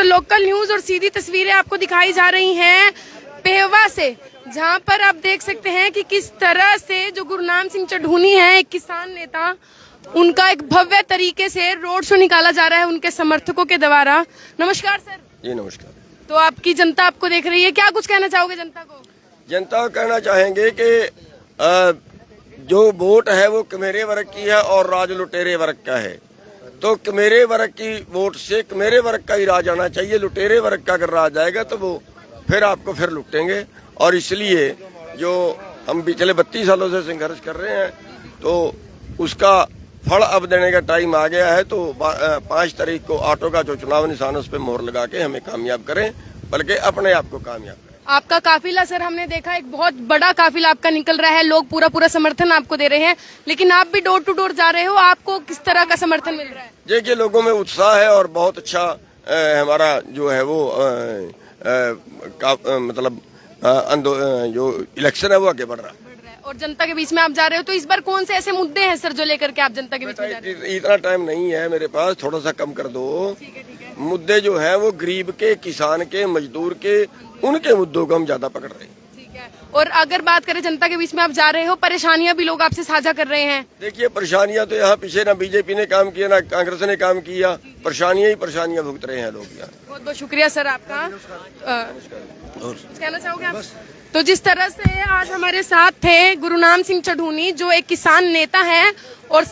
Local news और सीधी तस्वीरें आपको दिखाई जा रही हैं पेहवा से, जहां पर आप देख सकते हैं कि किस तरह से जो गुरनाम सिंह चढ़ूनी है, एक किसान नेता, उनका एक भव्य तरीके से रोड शो निकाला जा रहा है उनके समर्थकों के द्वारा। नमस्कार सर। जी नमस्कार। तो आपकी जनता आपको देख रही है, क्या कुछ कहना चाहोगे जनता को? जनता को कहना चाहेंगे कि जो वोट है वो कमेरे वर्ग की है और राज लुटेरे वर्ग का है। तो कमेरे वर्ग की वोट से कमेरे वर्ग का ही राज आना चाहिए। लुटेरे वर्ग का अगर राज आएगा तो वो फिर आपको फिर लुटेंगे। और इसलिए जो हम पिछले 32 सालों से संघर्ष कर रहे हैं तो उसका फल अब देने का टाइम आ गया है। तो 5 तारीख को ऑटो का जो चुनाव निशान उस पर मोहर लगा के हमें कामयाब करें, बल्कि अपने आप को कामयाब करें। आपका काफिला सर, हमने देखा एक बहुत बड़ा काफिला आपका निकल रहा है, लोग पूरा समर्थन आपको दे रहे हैं, लेकिन आप भी डोर टू डोर जा रहे हो, आपको किस तरह का समर्थन मिल रहा है? देखिए, लोगों में उत्साह है और बहुत अच्छा हमारा जो है वो मतलब जो इलेक्शन है वो आगे बढ़ रहा है। और जनता के बीच में आप जा रहे हो, तो इस बार कौन से ऐसे मुद्दे हैं सर जो लेकर के आप जनता के बीच में जा रहे हो? इतना टाइम नहीं है मेरे पास, थोड़ा सा कम कर दो। मुद्दे जो है वो गरीब के, किसान के, मजदूर के, उनके मुद्दों को हम ज्यादा पकड़ रहे हैं। ठीक है। और अगर बात करें जनता के बीच में आप जा रहे हो, परेशानियां भी लोग आपसे साझा कर रहे हैं। देखिए, परेशानियां तो यहाँ पीछे ना बीजेपी ने काम किया ना कांग्रेस ने काम किया, परेशानियां ही परेशानियां भुगत रहे हैं लोग यहाँ। बहुत बहुत शुक्रिया सर आपका। कहना चाहोगे आप? तो जिस तरह से आज हमारे साथ थे गुरनाम सिंह चढ़ूनी, जो एक किसान नेता है और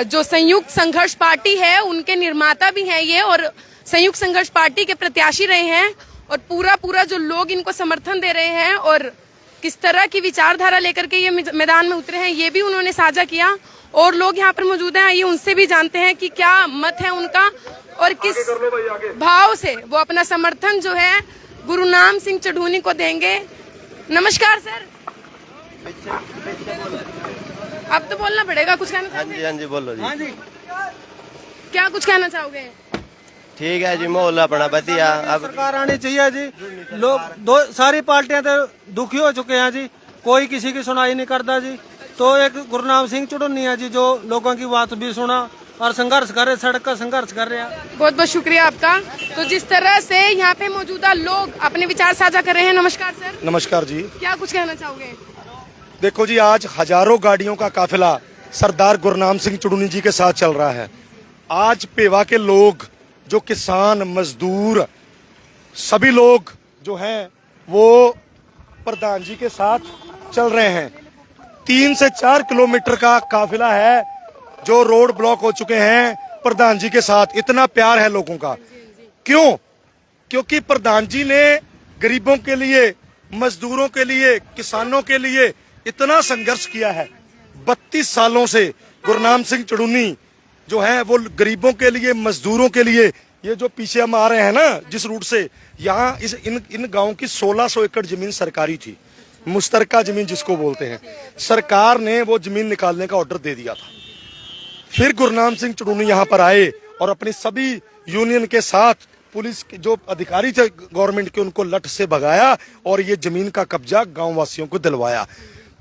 जो संयुक्त संघर्ष पार्टी है उनके निर्माता भी हैं ये, और संयुक्त संघर्ष पार्टी के प्रत्याशी रहे हैं, और पूरा जो लोग इनको समर्थन दे रहे हैं और किस तरह की विचारधारा लेकर के ये मैदान में उतरे हैं, ये भी उन्होंने साझा किया। और लोग यहाँ पर मौजूद हैं, आइए उनसे भी जानते हैं कि क्या मत है उनका और किस भाव से वो अपना समर्थन जो है गुरनाम सिंह चढ़ूनी को देंगे। नमस्कार सर। अब तो बोलना पड़ेगा, कुछ कहना चाहोगे? हाँ जी बोलो जी। हाँ जी, क्या कुछ कहना चाहोगे? ठीक है जी, माहौल अपना बढ़िया। अब सरकार आनी चाहिए जी। लोग सारी पार्टियां तो दुखी हो चुके हैं जी, कोई किसी की सुनाई नहीं करता जी। तो एक गुरनाम सिंह चढ़ूनी है जी जो लोगों की बात भी सुना और संघर्ष कर रहे, सड़क का संघर्ष कर रहे हैं। बहुत बहुत शुक्रिया आपका। तो जिस तरह से यहाँ पे मौजूदा लोग अपने विचार साझा कर रहे हैं। नमस्कार सर। नमस्कार जी। क्या कुछ कहना चाहोगे? देखो जी, आज हजारों गाड़ियों का काफिला सरदार गुरनाम सिंह चढ़ूनी जी के साथ चल रहा है। आज पेवा के लोग, जो किसान, मजदूर, सभी लोग जो हैं वो प्रधान जी के साथ चल रहे हैं। 3 से 4 किलोमीटर का काफिला है जो रोड ब्लॉक हो चुके हैं प्रधान जी के साथ। इतना प्यार है लोगों का। क्यों? क्योंकि प्रधान जी ने गरीबों के लिए, मजदूरों के लिए, किसानों के लिए इतना संघर्ष किया है। 32 सालों से गुरनाम सिंह चढ़ूनी जो है वो गरीबों के लिए, मजदूरों के लिए, ये जो पीछे हम आ रहे हैं ना जिस रूट से, यहाँ इन गांव की 1600 एकड़ जमीन सरकारी थी, मुश्तरका जमीन जिसको बोलते हैं। सरकार ने वो जमीन निकालने का ऑर्डर दे दिया था। फिर गुरनाम सिंह चढ़ूनी यहाँ पर आए और अपनी सभी यूनियन के साथ पुलिस के जो अधिकारी थे गवर्नमेंट के, उनको लठ से भगाया और ये जमीन का कब्जा गांव वासियों को दिलवाया।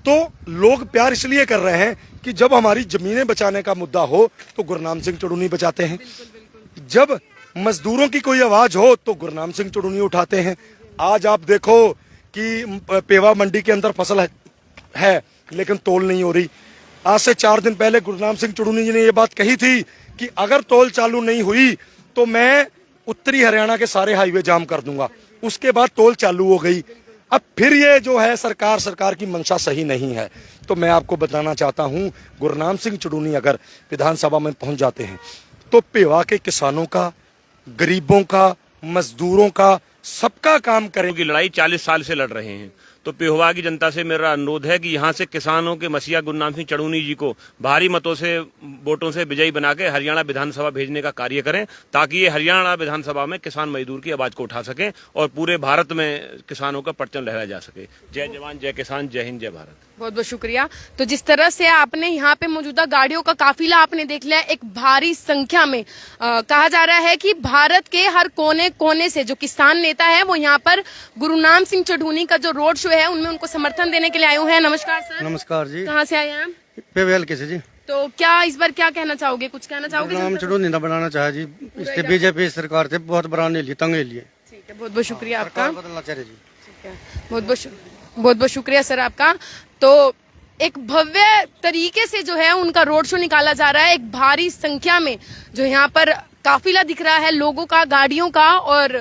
तो लोग प्यार इसलिए कर रहे हैं कि जब हमारी जमीनें बचाने का मुद्दा हो तो गुरनाम सिंह चढ़ूनी बचाते हैं, जब मजदूरों की कोई आवाज हो तो गुरनाम सिंह चढ़ूनी उठाते हैं। आज आप देखो कि पेवा मंडी के अंदर फसल है लेकिन तोल नहीं हो रही। आज से 4 दिन पहले गुरनाम सिंह चढ़ूनी जी ने ये बात कही थी कि अगर तोल चालू नहीं हुई तो मैं उत्तरी हरियाणा के सारे हाईवे जाम कर दूंगा। उसके बाद तोल चालू हो गई। अब फिर ये जो है सरकार की मंशा सही नहीं है। तो मैं आपको बताना चाहता हूं, गुरनाम सिंह चढ़ूनी अगर विधानसभा में पहुंच जाते हैं तो पेवा के किसानों का, गरीबों का, मजदूरों का, सबका काम करें। की लड़ाई 40 साल से लड़ रहे हैं। तो पेहोवा की जनता से मेरा अनुरोध है कि यहाँ से किसानों के मसीहा गुरनाम सिंह चढ़ूनी जी को भारी मतों से, वोटों से विजयी बना के हरियाणा विधानसभा भेजने का कार्य करें, ताकि ये हरियाणा विधानसभा में किसान मजदूर की आवाज को उठा सकें और पूरे भारत में किसानों का परचम लहराया जा सके। जय जवान, जय किसान, जय हिंद, जय भारत। बहुत बहुत शुक्रिया। तो जिस तरह से आपने यहाँ पे मौजूदा गाड़ियों का काफिला आपने देख लिया, एक भारी संख्या में कहा जा रहा है कि भारत के हर कोने कोने से जो किसान नेता है वो यहाँ पर गुरनाम सिंह चढ़ूनी का जो रोड शो है उनमें उनको समर्थन देने के लिए आए हुए हैं। नमस्कार सर। नमस्कार जी। कहाँ से आए हैं आप? पेवेल के से जी। तो क्या इस बार क्या कहना चाहोगे, कुछ कहना चाहोगे? नाम जनता को? चढ़ो नहीं बनाना चाहे जी, इसके बीजेपी सरकार से बहुत बनाने लिए तंगे लिए ठीक है, बहुत बहुत शुक्रिया आपका। बदलना चाहिए जी। ठीक है, बहुत बहुत शुक्रिया सर आपका। तो एक भव्य तरीके से जो है उनका रोड शो निकाला जा रहा है, एक भारी संख्या में जो यहाँ पर काफिला दिख रहा है लोगों का, गाड़ियों का, और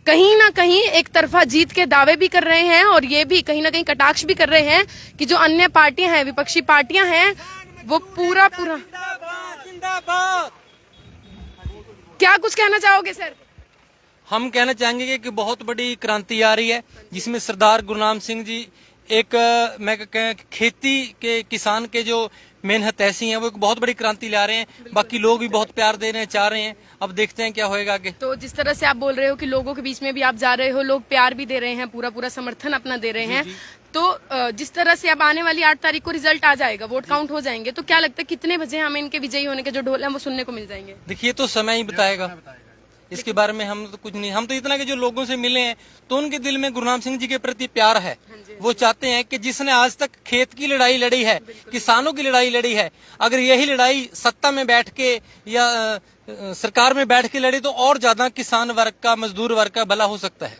कहीं ना कहीं एक तरफा जीत के दावे भी कर रहे हैं और ये भी कहीं ना कहीं कटाक्ष भी कर रहे हैं कि जो अन्य पार्टियां हैं, विपक्षी पार्टियां हैं, वो पूरा क्या कुछ कहना चाहोगे सर? हम कहना चाहेंगे कि बहुत बड़ी क्रांति आ रही है, जिसमें सरदार गुरनाम सिंह जी एक खेती के किसान के जो मेहनत ऐसी है वो एक बहुत बड़ी क्रांति ला रहे हैं। बाकी लोग भी बहुत प्यार दे रहे हैं, चाह रहे हैं। अब देखते हैं क्या होएगा आगे। तो जिस तरह से आप बोल रहे हो कि लोगों के बीच में भी आप जा रहे हो, लोग प्यार भी दे रहे हैं, पूरा पूरा समर्थन अपना दे रहे हैं, तो जिस तरह से अब आने वाली 8 तारीख को रिजल्ट आ जाएगा, वोट काउंट हो जाएंगे, तो क्या लगता है कितने बजे हमें इनके विजयी होने के जो ढोल हैं वो सुनने को मिल जाएंगे? देखिए तो समय ही बताएगा, इसके बारे में हम तो कुछ नहीं। हम तो इतना कि जो लोगों से मिले हैं तो उनके दिल में गुरनाम सिंह जी के प्रति प्यार है। वो चाहते हैं कि जिसने आज तक खेत की लड़ाई लड़ी है, किसानों की लड़ाई लड़ी है, अगर यही लड़ाई सत्ता में बैठ के या सरकार में बैठ के लड़े तो और ज्यादा किसान वर्ग का, मजदूर वर्ग का भला हो सकता है।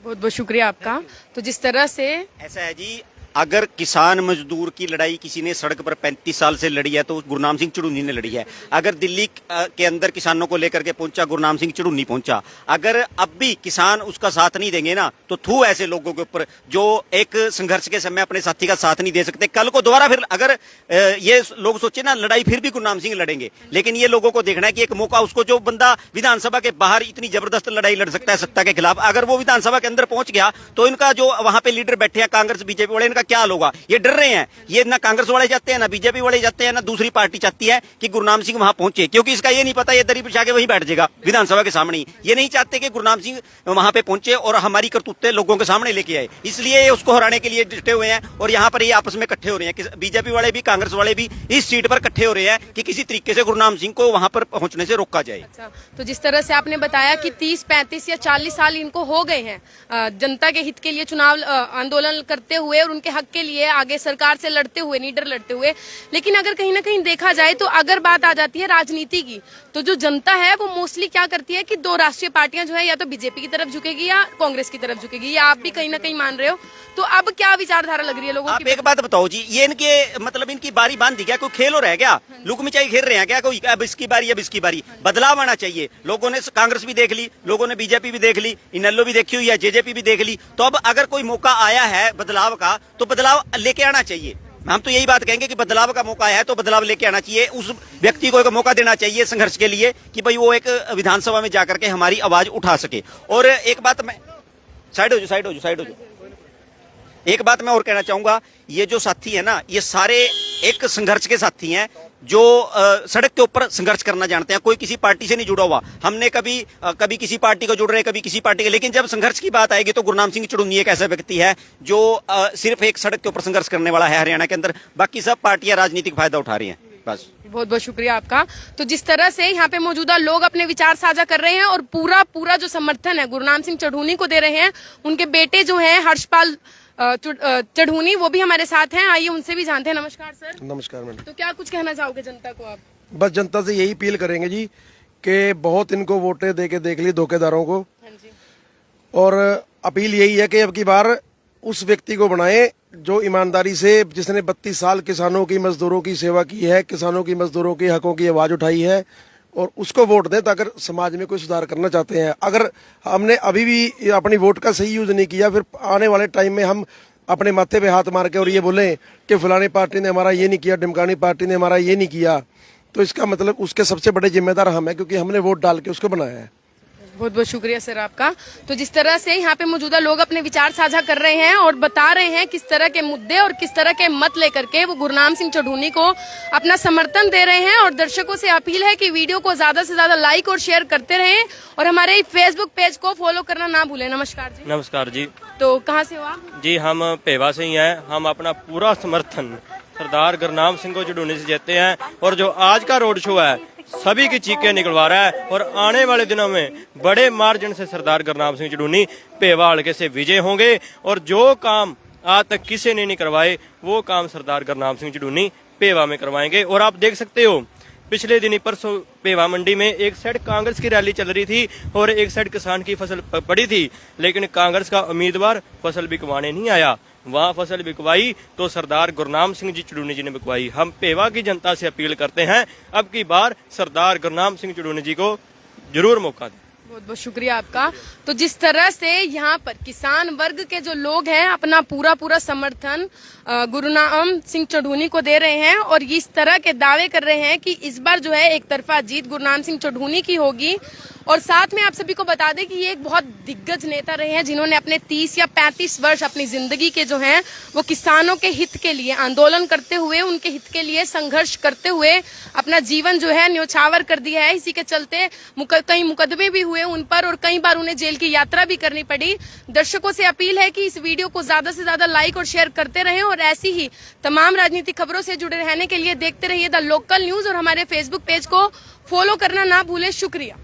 बहुत बहुत शुक्रिया आपका। तो जिस तरह से ऐसा है जी, अगर किसान मजदूर की लड़ाई किसी ने सड़क पर 35 साल से लड़ी है तो गुरनाम सिंह चढ़ूनी ने लड़ी है। अगर दिल्ली के अंदर किसानों को लेकर के पहुंचा, गुरनाम सिंह चढ़ूनी पहुंचा। अगर अब भी किसान उसका साथ नहीं देंगे ना तो थू ऐसे लोगों के ऊपर जो एक संघर्ष के समय अपने साथी का साथ नहीं दे सकते। कल को दोबारा फिर अगर ये लोग सोचे ना लड़ाई फिर भी गुरनाम सिंह लड़ेंगे, लेकिन ये लोगों को देखना है कि एक मौका उसको, जो बंदा विधानसभा के बाहर इतनी जबरदस्त लड़ाई लड़ सकता है सत्ता के खिलाफ, अगर वो विधानसभा के अंदर पहुंच गया तो इनका जो वहां पे लीडर बैठे हैं कांग्रेस बीजेपी वाले, इनका क्या होगा? ये डर रहे हैं। ये ना कांग्रेस वाले चाहते हैं, ना बीजेपी वाले चाहते हैं, ना दूसरी पार्टी चाहती है कि गुरनाम सिंह वहां पहुंचे, क्योंकि इसका ये नहीं पता ये दरी बिछा के वहीं बैठ जाएगा विधानसभा के सामने ही। ये नहीं चाहते कि गुरनाम सिंह वहां पे पहुंचे और हमारी करतूतें लोगों के सामने लेके आए, इसलिए ये उसको हराने के लिए डटे हुए हैं और यहाँ पर ये आपस में इकट्ठे हो रहे हैं। बीजेपी वाले भी, कांग्रेस वाले भी इस सीट पर इकट्ठे हो रहे हैं कि किसी तरीके से गुरनाम सिंह को वहां पर पहुंचने से रोका जाए। अच्छा, तो जिस तरह से आपने बताया कि 30, 35 या 40 साल इनको हो गए हैं जनता के हित के लिए चुनाव आंदोलन करते हुए और उनके हक के लिए आगे सरकार से लड़ते हुए, नीडर लड़ते हुए, लेकिन अगर कहीं ना कहीं देखा जाए तो अगर बात आ जाती है राजनीति की, तो जो जनता है वो मोस्टली क्या करती है कि दो राष्ट्रीय पार्टियां जो है या तो बीजेपी की तरफ झुकेगी या कांग्रेस की तरफ झुकेगी, या आप भी कहीं ना कहीं मान रहे हो। तो अब क्या विचारधारा लग रही है लोगों आप की? एक बात बताओ जी, ये इनके मतलब इनकी बारी बांध दी क्या? कोई खेल हो रहा है क्या? लुक मिचाई खेल रहे हैं क्या? कोई अब इसकी बारी, अब इसकी बारी। बदलाव आना चाहिए। लोगों ने कांग्रेस भी देख ली, लोगों ने बीजेपी भी देख ली, इनेलो भी देखी हुई है, जेजेपी भी देख ली। तो अब अगर कोई मौका आया है बदलाव का तो बदलाव लेके आना चाहिए। हम तो यही बात कहेंगे कि बदलाव का मौका आया है तो बदलाव लेके आना चाहिए। उस व्यक्ति को एक मौका देना चाहिए संघर्ष के लिए कि भाई वो एक विधानसभा में जाकर के हमारी आवाज उठा सके। और एक बात मैं साइड हो जाओ। एक बात मैं और कहना चाहूंगा, ये जो साथी है ना, ये सारे एक संघर्ष के साथी हैं जो सड़क के ऊपर संघर्ष करना जानते हैं। कोई किसी पार्टी से नहीं जुड़ा हुआ। हमने कभी किसी पार्टी को जुड़ रहे, कभी किसी पार्टी के, लेकिन जब संघर्ष की बात आएगी तो गुरनाम सिंह चढ़ूनी एक ऐसा व्यक्ति है जो सिर्फ एक सड़क के ऊपर संघर्ष करने वाला है हरियाणा के अंदर। बाकी सब पार्टियां राजनीतिक फायदा उठा रही हैं बस। बहुत बहुत शुक्रिया आपका। तो जिस तरह से यहाँ पे मौजूदा लोग अपने विचार साझा कर रहे हैं और पूरा जो समर्थन है गुरनाम सिंह चढ़ूनी को दे रहे हैं, उनके बेटे जो हैं हर्षपाल चढ़ूनी, वो भी हमारे साथ हैं। आइए उनसे भी जानते हैं। नमस्कार सर। नमस्कार मैडम। तो क्या कुछ कहना चाहोगे जनता को आप? बस जनता से यही अपील करेंगे जी कि बहुत इनको वोटें दे के देख ली धोखेदारों को, और अपील यही है कि अब की बार उस व्यक्ति को बनाएं जो ईमानदारी से, जिसने 32 साल किसानों की, मजदूरों की सेवा की है, किसानों की, मजदूरों के हकों की आवाज उठाई है, और उसको वोट दें ताकि समाज में कोई सुधार करना चाहते हैं। अगर हमने अभी भी अपनी वोट का सही यूज नहीं किया, फिर आने वाले टाइम में हम अपने माथे पे हाथ मार के और ये बोलें कि फलानी पार्टी ने हमारा ये नहीं किया, ढिमकानी पार्टी ने हमारा ये नहीं किया, तो इसका मतलब उसके सबसे बड़े जिम्मेदार हम हैं, क्योंकि हमने वोट डाल के उसको बनाया है। बहुत बहुत शुक्रिया सर आपका। तो जिस तरह से यहाँ पे मौजूदा लोग अपने विचार साझा कर रहे हैं और बता रहे हैं किस तरह के मुद्दे और किस तरह के मत लेकर के वो गुरनाम सिंह चढ़ूनी को अपना समर्थन दे रहे हैं, और दर्शकों से अपील है कि वीडियो को ज्यादा से ज्यादा लाइक और शेयर करते रहें और हमारे फेसबुक पेज को फॉलो करना ना भूलें। नमस्कार जी। नमस्कार जी। तो कहाँ से हो आप? जी हम पेवा से ही हैं। हम अपना पूरा समर्थन सरदार गुरनाम सिंह को चढ़ूनी से देते हैं, और जो आज का रोड शो है सभी की चीखें निकलवा रहा है, और आने वाले दिनों में बड़े मार्जिन से सरदार गुरनाम सिंह चढ़ूनी पेवा हल्के से विजय होंगे, और जो काम आज तक किसी ने नहीं करवाए वो काम सरदार गुरनाम सिंह चढ़ूनी पेवा में करवाएंगे। और आप देख सकते हो पिछले दिनी परसों पेवा मंडी में एक साइड कांग्रेस की रैली चल रही थी और एक साइड किसान की फसल पड़ी थी, लेकिन कांग्रेस का उम्मीदवार फसल बिकवाने नहीं आया। वहां फसल बिकवाई तो सरदार गुरनाम सिंह जी चुड़ूनी जी ने बिकवाई। हम पेवा की जनता से अपील करते हैं, अब की बार सरदार गुरनाम सिंह चुड़ूनी जी को जरूर मौका दें। बहुत बहुत शुक्रिया आपका। तो जिस तरह से यहाँ पर किसान वर्ग के जो लोग हैं अपना पूरा समर्थन गुरनाम सिंह चढ़ूनी को दे रहे हैं और इस तरह के दावे कर रहे हैं कि इस बार जो है एक तरफा जीत गुरनाम सिंह चढ़ूनी की होगी। और साथ में आप सभी को बता दें कि ये एक बहुत दिग्गज नेता रहे हैं जिन्होंने अपने 30 या 35 वर्ष अपनी जिंदगी के जो हैं वो किसानों के हित के लिए आंदोलन करते हुए, उनके हित के लिए संघर्ष करते हुए अपना जीवन जो है न्योछावर कर दिया है। इसी के चलते कई मुकदमे भी हुए उन पर और कई बार उन्हें जेल की यात्रा भी करनी पड़ी। दर्शकों से अपील है कि इस वीडियो को ज्यादा से ज्यादा लाइक और शेयर करते रहें और ऐसी ही तमाम राजनीतिक खबरों से जुड़े रहने के लिए देखते रहिए द लोकल न्यूज और हमारे फेसबुक पेज को फॉलो करना ना भूलें। शुक्रिया।